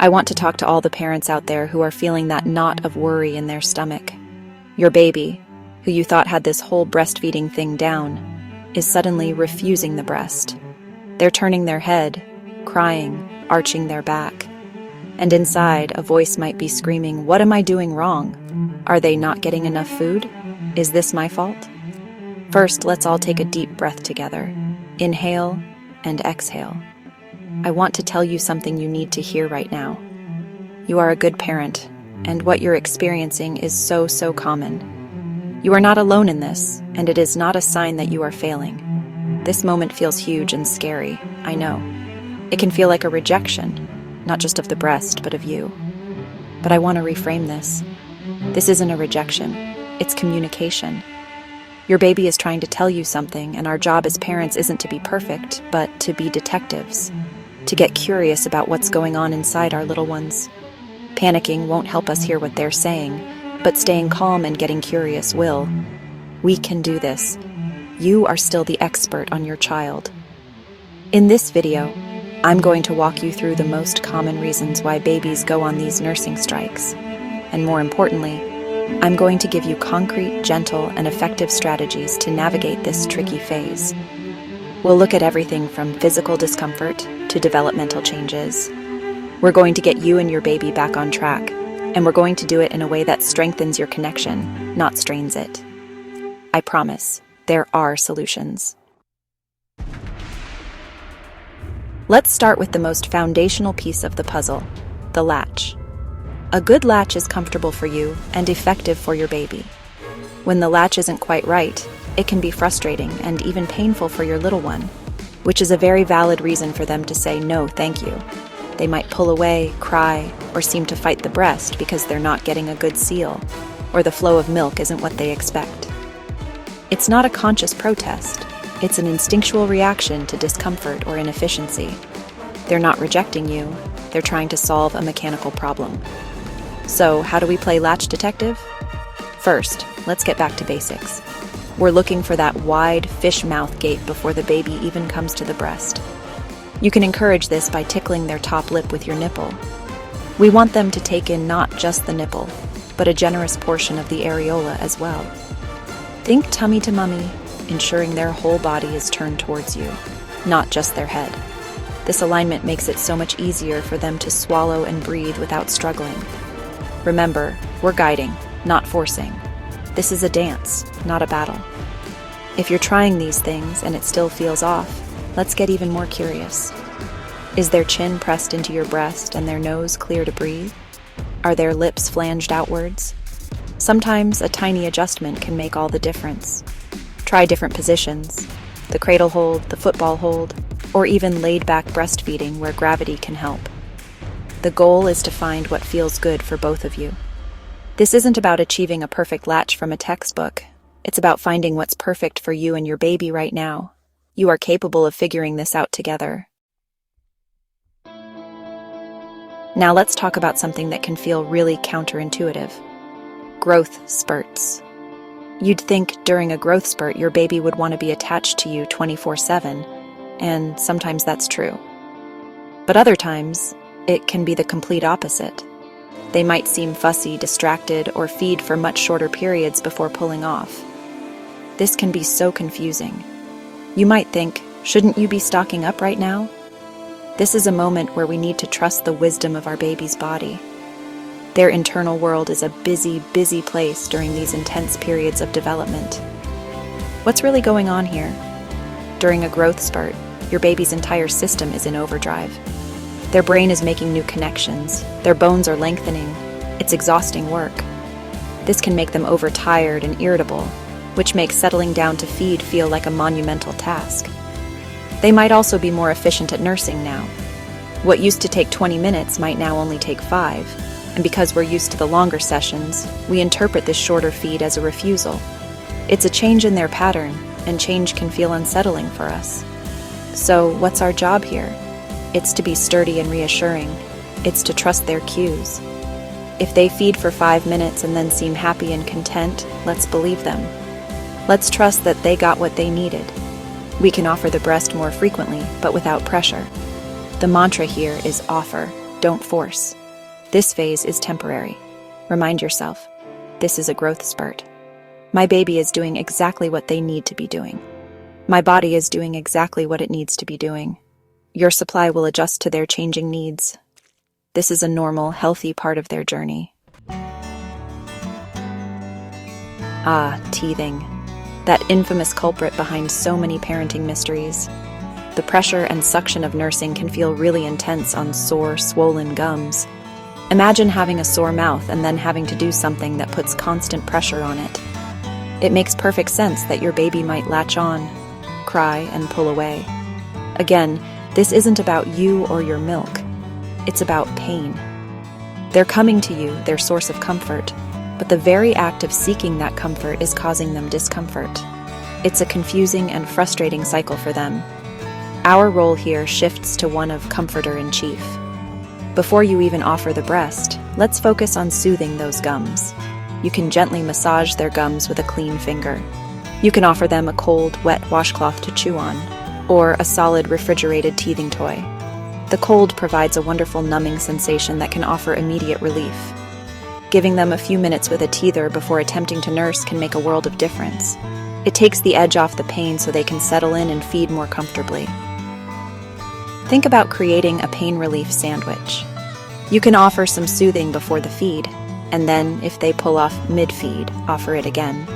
I want to talk to all the parents out there who are feeling that knot of worry in their stomach. Your baby, who you thought had this whole breastfeeding thing down, is suddenly refusing the breast. They're turning their head, crying, arching their back. And inside, a voice might be screaming, "What am I doing wrong? Are they not getting enough food? Is this my fault?" First, let's all take a deep breath together. Inhale and exhale. I want to tell you something you need to hear right now. You are a good parent, and what you're experiencing is so common. You are not alone in this, and it is not a sign that you are failing. This moment feels huge and scary, I know. It can feel like a rejection, not just of the breast, but of you. But I want to reframe this. This isn't a rejection, it's communication. Your baby is trying to tell you something, and our job as parents isn't to be perfect, but to be detectives. To get curious about what's going on inside our little ones. Panicking won't help us hear what they're saying, but staying calm and getting curious will. We can do this. You are still the expert on your child. In this video, I'm going to walk you through the most common reasons why babies go on these nursing strikes. And more importantly, I'm going to give you concrete, gentle, and effective strategies to navigate this tricky phase. We'll look at everything from physical discomfort to developmental changes. We're going to get you and your baby back on track, and we're going to do it in a way that strengthens your connection, not strains it. I promise, there are solutions. Let's start with the most foundational piece of the puzzle, the latch. A good latch is comfortable for you and effective for your baby. When the latch isn't quite right, it can be frustrating and even painful for your little one, which is a very valid reason for them to say no thank you. They might pull away, cry, or seem to fight the breast because they're not getting a good seal, or the flow of milk isn't what they expect. It's not a conscious protest. It's an instinctual reaction to discomfort or inefficiency. They're not rejecting you, they're trying to solve a mechanical problem. So, how do we play latch detective? First, let's get back to basics. We're looking for that wide fish mouth gate before the baby even comes to the breast. You can encourage this by tickling their top lip with your nipple. We want them to take in not just the nipple, but a generous portion of the areola as well. Think tummy to mummy, ensuring their whole body is turned towards you, not just their head. This alignment makes it so much easier for them to swallow and breathe without struggling. Remember, we're guiding, not forcing. This is a dance, not a battle. If you're trying these things and it still feels off, let's get even more curious. Is their chin pressed into your breast and their nose clear to breathe? Are their lips flanged outwards? Sometimes a tiny adjustment can make all the difference. Try different positions, the cradle hold, the football hold, or even laid-back breastfeeding where gravity can help. The goal is to find what feels good for both of you. This isn't about achieving a perfect latch from a textbook. It's about finding what's perfect for you and your baby right now. You are capable of figuring this out together. Now let's talk about something that can feel really counterintuitive. Growth spurts. You'd think during a growth spurt your baby would want to be attached to you 24/7, and sometimes that's true. But other times, it can be the complete opposite. They might seem fussy, distracted, or feed for much shorter periods before pulling off. This can be so confusing. You might think, shouldn't you be stocking up right now? This is a moment where we need to trust the wisdom of our baby's body. Their internal world is a busy place during these intense periods of development. What's really going on here? During a growth spurt, your baby's entire system is in overdrive. Their brain is making new connections, their bones are lengthening. It's exhausting work. This can make them overtired and irritable, which makes settling down to feed feel like a monumental task. They might also be more efficient at nursing now. What used to take 20 minutes might now only take 5, and because we're used to the longer sessions, we interpret this shorter feed as a refusal. It's a change in their pattern, and change can feel unsettling for us. So, what's our job here? It's to be sturdy and reassuring. It's to trust their cues. If they feed for 5 minutes and then seem happy and content, let's believe them. Let's trust that they got what they needed. We can offer the breast more frequently, but without pressure. The mantra here is offer, Don't force. This phase is temporary. Remind yourself, this is a growth spurt. My baby is doing exactly what they need to be doing. My body is doing exactly what it needs to be doing. Your supply will adjust to their changing needs. This is a normal, healthy part of their journey. Teething. That infamous culprit behind so many parenting mysteries. The pressure and suction of nursing can feel really intense on sore, swollen gums. Imagine having a sore mouth and then having to do something that puts constant pressure on it. It makes perfect sense that your baby might latch on, cry, and pull away. Again, this isn't about you or your milk. It's about pain. They're coming to you, their source of comfort, but the very act of seeking that comfort is causing them discomfort. It's a confusing and frustrating cycle for them. Our role here shifts to one of comforter-in-chief. Before you even offer the breast, let's focus on soothing those gums. You can gently massage their gums with a clean finger. You can offer them a cold, wet washcloth to chew on, or a solid, refrigerated teething toy. The cold provides a wonderful numbing sensation that can offer immediate relief. Giving them a few minutes with a teether before attempting to nurse can make a world of difference. It takes the edge off the pain so they can settle in and feed more comfortably. Think about creating a pain relief sandwich. You can offer some soothing before the feed, and then, if they pull off mid-feed, offer it again.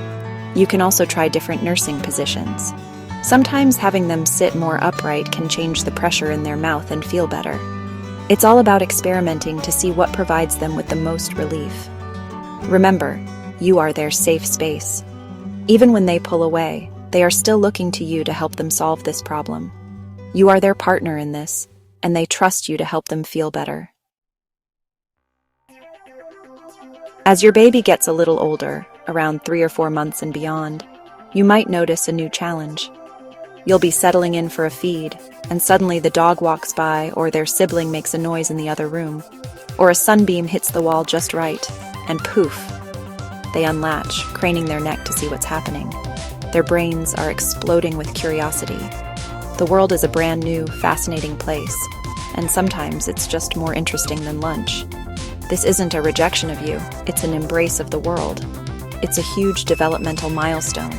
You can also try different nursing positions. Sometimes having them sit more upright can change the pressure in their mouth and feel better. It's all about experimenting to see what provides them with the most relief. Remember, you are their safe space. Even when they pull away, they are still looking to you to help them solve this problem. You are their partner in this, and they trust you to help them feel better. As your baby gets a little older, around 3 or 4 months and beyond, you might notice a new challenge. You'll be settling in for a feed, and suddenly the dog walks by, or their sibling makes a noise in the other room, or a sunbeam hits the wall just right, and poof, they unlatch, craning their neck to see what's happening. Their brains are exploding with curiosity. The world is a brand new, fascinating place, and sometimes it's just more interesting than lunch. This isn't a rejection of you, it's an embrace of the world. It's a huge developmental milestone.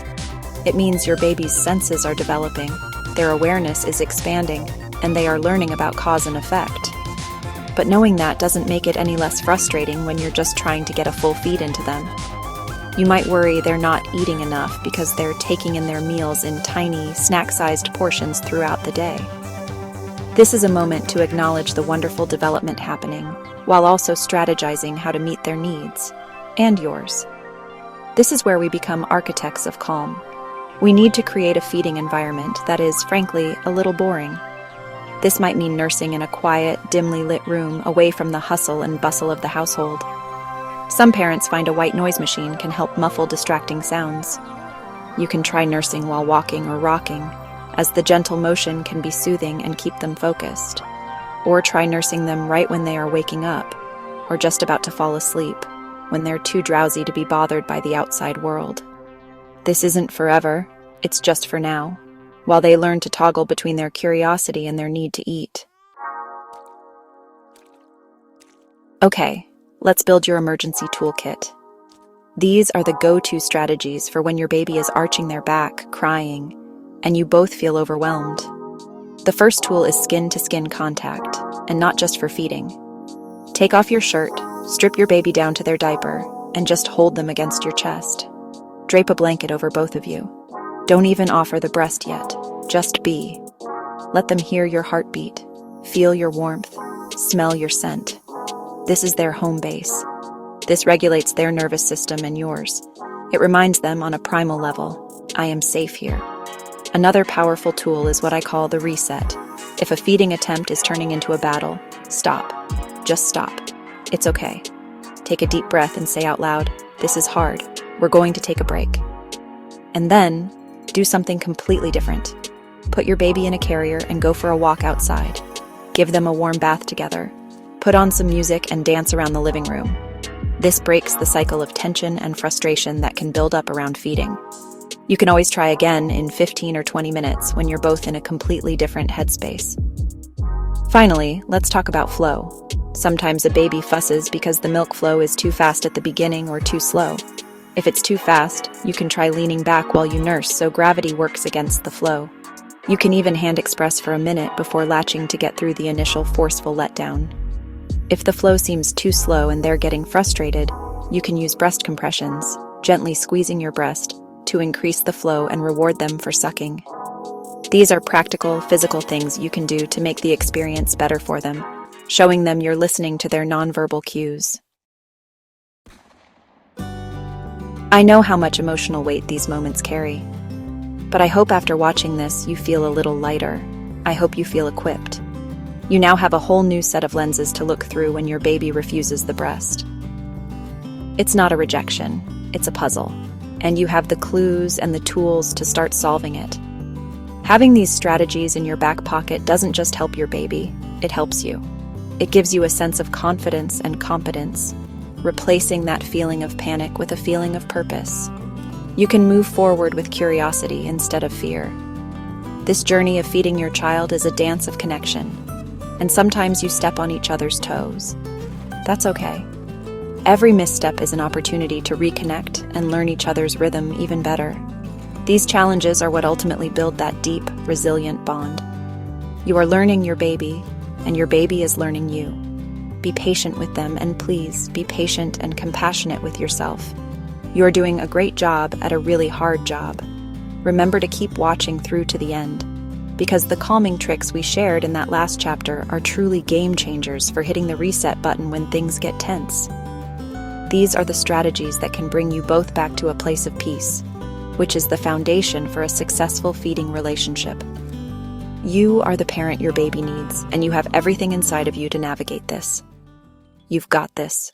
It means your baby's senses are developing, their awareness is expanding, and they are learning about cause and effect. But knowing that doesn't make it any less frustrating when you're just trying to get a full feed into them. You might worry they're not eating enough because they're taking in their meals in tiny, snack-sized portions throughout the day. This is a moment to acknowledge the wonderful development happening, while also strategizing how to meet their needs, and yours. This is where we become architects of calm. We need to create a feeding environment that is, frankly, a little boring. This might mean nursing in a quiet, dimly lit room away from the hustle and bustle of the household. Some parents find a white noise machine can help muffle distracting sounds. You can try nursing while walking or rocking, as the gentle motion can be soothing and keep them focused. Or try nursing them right when they are waking up, or just about to fall asleep, when they're too drowsy to be bothered by the outside world. This isn't forever, it's just for now, while they learn to toggle between their curiosity and their need to eat. Okay, let's build your emergency toolkit. These are the go-to strategies for when your baby is arching their back, crying, and you both feel overwhelmed. The first tool is skin-to-skin contact, and not just for feeding. Take off your shirt, strip your baby down to their diaper, and just hold them against your chest. Drape a blanket over both of you. Don't even offer the breast yet. Just be. Let them hear your heartbeat, feel your warmth, smell your scent. This is their home base. This regulates their nervous system and yours. It reminds them on a primal level, I am safe here. Another powerful tool is what I call the reset. If a feeding attempt is turning into a battle, stop. Just stop. It's okay. Take a deep breath and say out loud, this is hard. We're going to take a break. And then, do something completely different. Put your baby in a carrier and go for a walk outside. Give them a warm bath together. Put on some music and dance around the living room. This breaks the cycle of tension and frustration that can build up around feeding. You can always try again in 15 or 20 minutes when you're both in a completely different headspace. Finally, let's talk about flow. Sometimes a baby fusses because the milk flow is too fast at the beginning or too slow. If it's too fast, you can try leaning back while you nurse so gravity works against the flow. You can even hand express for a minute before latching to get through the initial forceful letdown. If the flow seems too slow and they're getting frustrated, you can use breast compressions, gently squeezing your breast to increase the flow and reward them for sucking. These are practical, physical things you can do to make the experience better for them, showing them you're listening to their nonverbal cues. I know how much emotional weight these moments carry, but I hope after watching this you feel a little lighter. I hope you feel equipped. You now have a whole new set of lenses to look through when your baby refuses the breast. It's not a rejection, it's a puzzle, and you have the clues and the tools to start solving it. Having these strategies in your back pocket doesn't just help your baby, it helps you. It gives you a sense of confidence and competence, replacing that feeling of panic with a feeling of purpose. You can move forward with curiosity instead of fear. This journey of feeding your child is a dance of connection, and sometimes you step on each other's toes. That's okay. Every misstep is an opportunity to reconnect and learn each other's rhythm even better. These challenges are what ultimately build that deep, resilient bond. You are learning your baby, and your baby is learning you. Be patient with them, and please be patient and compassionate with yourself. You are doing a great job at a really hard job. Remember to keep watching through to the end, because the calming tricks we shared in that last chapter are truly game changers for hitting the reset button when things get tense. These are the strategies that can bring you both back to a place of peace, which is the foundation for a successful feeding relationship. You are the parent your baby needs, and you have everything inside of you to navigate this. You've got this.